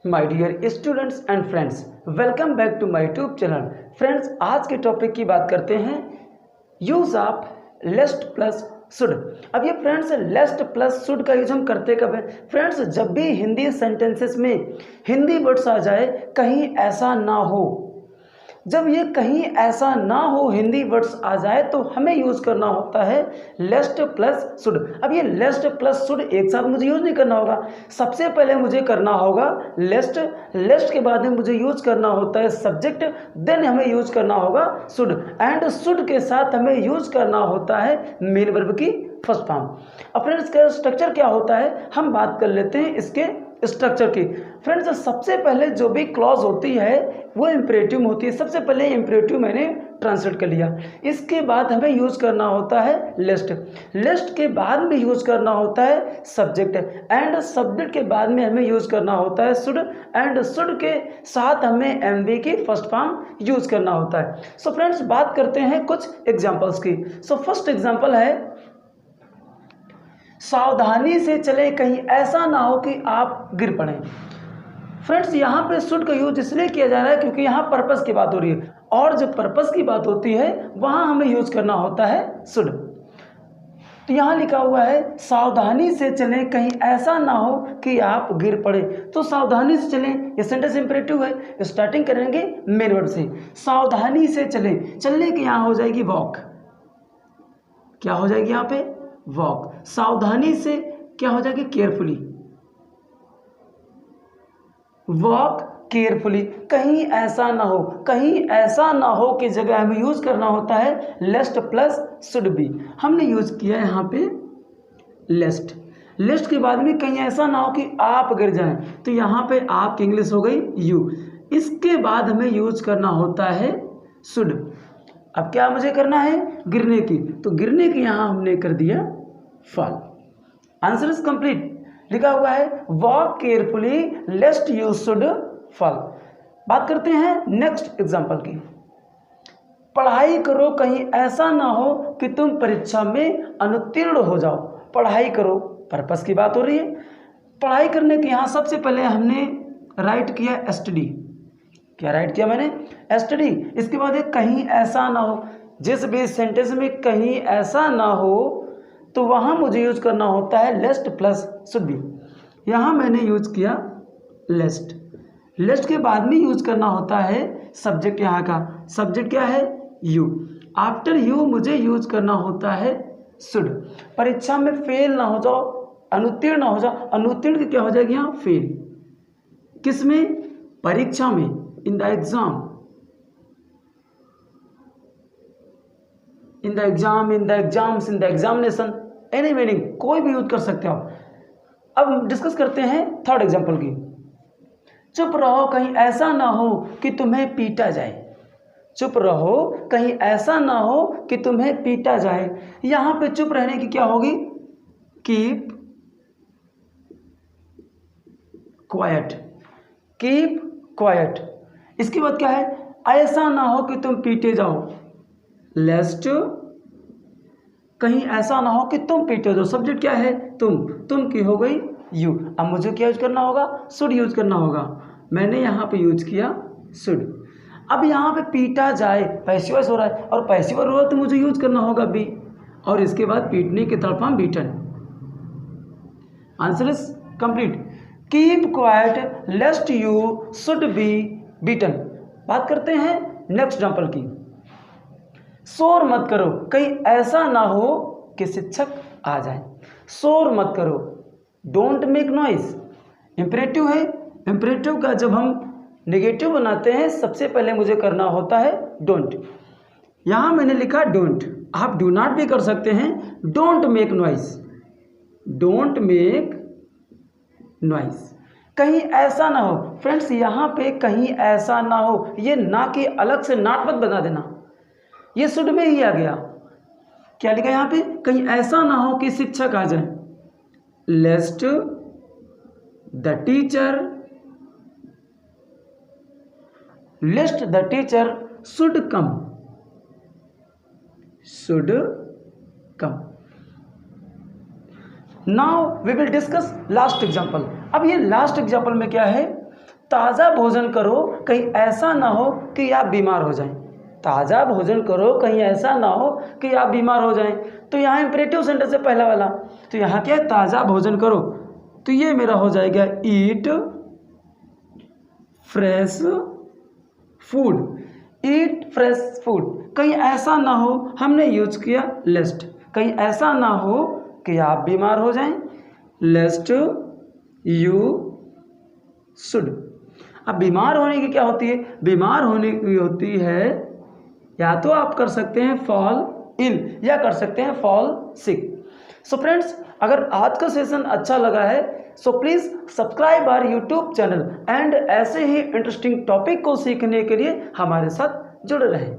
My dear students and friends, welcome back to my YouTube channel. Friends, आज के topic की बात करते हैं use of lest plus should. अब ये फ्रेंड्स लेस्ट प्लस शुड का यूज हम करते कब है? फ्रेंड्स, जब भी हिंदी सेंटेंसेस में हिंदी वर्ड्स आ जाए, कहीं ऐसा ना हो, जब ये कहीं ऐसा ना हो हिंदी वर्ड्स आ जाए तो हमें यूज़ करना होता है लेस्ट प्लस शुड। अब ये लेस्ट प्लस शुड एक साथ मुझे यूज़ नहीं करना होगा। सबसे पहले मुझे करना होगा लेस्ट, लेस्ट के बाद में मुझे यूज़ करना होता है सब्जेक्ट, देन हमें यूज़ करना होगा शुड, एंड शुड के साथ हमें यूज़ करना होता है मेन वर्ब की फर्स्ट फॉर्म। अब फ्रेंड्स, इसका स्ट्रक्चर क्या होता है हम बात कर लेते हैं इसके स्ट्रक्चर की। फ्रेंड्स, सबसे पहले जो भी क्लॉज होती है वो इंपरेटिव में होती है। सबसे पहले इंपरेटिव मैंने ट्रांसलेट कर लिया। इसके बाद हमें यूज करना होता है लेस्ट, लेस्ट के बाद में यूज करना होता है सब्जेक्ट, एंड सब्जेक्ट के बाद में हमें यूज करना होता है शुड, एंड शुड के साथ हमें एमवी की फर्स्ट फॉर्म यूज करना होता है। सो फ्रेंड्स, बात करते हैं कुछ एग्जांपल्स की। सो फर्स्ट एग्जांपल है सावधानी से चले कहीं ऐसा ना हो कि आप गिर पड़े। फ्रेंड्स, यहाँ पे शुड का यूज इसलिए किया जा रहा है क्योंकि यहाँ पर्पस की बात हो रही है, और जब पर्पस की बात होती है वहाँ हमें यूज करना होता है शुड। तो यहाँ लिखा हुआ है सावधानी से चलें कहीं ऐसा ना हो कि आप गिर पड़े। तो सावधानी से चलें, ये सेंटेंस इंपरेटिव है। स्टार्टिंग करेंगे मेन वर्ड से। सावधानी से चलें, चलने की यहाँ हो जाएगी वॉक। क्या हो जाएगी यहाँ पे? वॉक। सावधानी से क्या हो जाएगी? केयरफुली। Walk carefully. कहीं ऐसा ना हो, कहीं ऐसा ना हो की जगह हमें यूज करना होता है लेस्ट प्लस शुड बी। हमने यूज किया है यहाँ पे लेस्ट। लेस्ट के बाद में कहीं ऐसा ना हो कि आप गिर जाएं, तो यहाँ पे आप की इंग्लिश हो गई यू। इसके बाद हमें यूज करना होता है शुड। अब क्या मुझे करना है? गिरने की, तो गिरने की यहाँ हमने कर दिया फॉल। Answer is complete. लिखा हुआ है walk carefully लेस्ट you should fall. बात करते हैं नेक्स्ट एग्जांपल की। पढ़ाई करो कहीं ऐसा ना हो कि तुम परीक्षा में अनुत्तीर्ण हो जाओ। पढ़ाई करो, पर्पस की बात हो रही है। पढ़ाई करने के यहाँ सबसे पहले हमने राइट किया एसटीडी। क्या राइट किया मैंने? एसटीडी। इसके बाद कहीं ऐसा ना हो, जिस भी सेंटेंस में कहीं ऐसा ना हो तो वहाँ मुझे यूज करना होता है लेस्ट प्लस शुड बी। यहाँ मैंने यूज किया लेस्ट। लेस्ट के बाद में यूज करना होता है सब्जेक्ट। यहाँ का सब्जेक्ट क्या है? यू। आफ्टर यू मुझे यूज करना होता है शुड। परीक्षा में फेल ना हो जाओ, अनुत्तीर्ण ना हो जाओ। अनुत्तीर्ण की क्या हो जाएगी यहाँ? फेल। किस में? परीक्षा में, in the exam, in the exam, in the exams, in the examination, any meaning कोई भी यूज कर सकते हो। अब डिस्कस करते हैं थर्ड एग्जांपल की। चुप रहो कहीं ऐसा ना हो कि तुम्हें पीटा जाए। चुप रहो कहीं ऐसा ना हो कि तुम्हें पीटा जाए। यहां पे चुप रहने की क्या होगी? Keep quiet. Keep quiet. इसके बाद क्या है? ऐसा ना हो कि तुम पीटे जाओ। लेस्ट कहीं ऐसा ना हो कि तुम पीटे जाओ। सब्जेक्ट क्या है? तुम की हो गई यू। अब मुझे क्या यूज करना होगा? शुड यूज करना होगा। मैंने यहाँ पे यूज किया शुड। अब यहाँ पे पीटा जाए पैसिव वॉइस हो रहा है, और पैसिव वॉइस हो रहा है तो मुझे यूज करना होगा बी, और इसके बाद पीटने की third form beaten. Answer is complete. Keep quiet लेस्ट you should be beaten. बात करते हैं नेक्स्ट एग्जांपल की। शोर मत करो कहीं ऐसा ना हो कि शिक्षक आ जाए। शोर मत करो, डोंट मेक नॉइज। इंपरेटिव है। इंपरेटिव का जब हम नेगेटिव बनाते हैं सबसे पहले मुझे करना होता है डोंट। यहाँ मैंने लिखा डोंट, आप डू नॉट भी कर सकते हैं। Don't make noise, don't make noise. कहीं ऐसा ना हो। फ्रेंड्स, यहाँ पे कहीं ऐसा ना हो, ये ना के अलग से नॉट मत बना देना, ये शुड में ही आ गया। क्या लिखा यहाँ पे? कहीं ऐसा ना हो कि शिक्षक आ जाए। Lest the teacher, lest the teacher should come, should come. Now we will discuss last example. अब ये लास्ट एग्जाम्पल में क्या है? ताज़ा भोजन करो, कहीं ऐसा ना हो कि आप बीमार हो जाएं। ताज़ा भोजन करो, कहीं ऐसा ना हो कि आप बीमार हो जाएं। तो यहाँ इंपरेटिव सेंटेंस है पहला वाला, तो यहाँ क्या है, ताज़ा भोजन करो, तो ये मेरा हो जाएगा ईट फ्रेश फूड। ईट फ्रेश फूड, कहीं ऐसा ना हो, हमने यूज किया लेस्ट, कहीं ऐसा ना हो कि आप बीमार हो जाएं, लेस्ट यू शुड। अब बीमार होने की क्या होती है, बीमार होने की होती है या तो आप कर सकते हैं फॉल इल या कर सकते हैं फॉल सिक। सो फ्रेंड्स, अगर आज का सेशन अच्छा लगा है so please subscribe our YouTube channel and ऐसे ही इंटरेस्टिंग टॉपिक को सीखने के लिए हमारे साथ जुड़े रहें।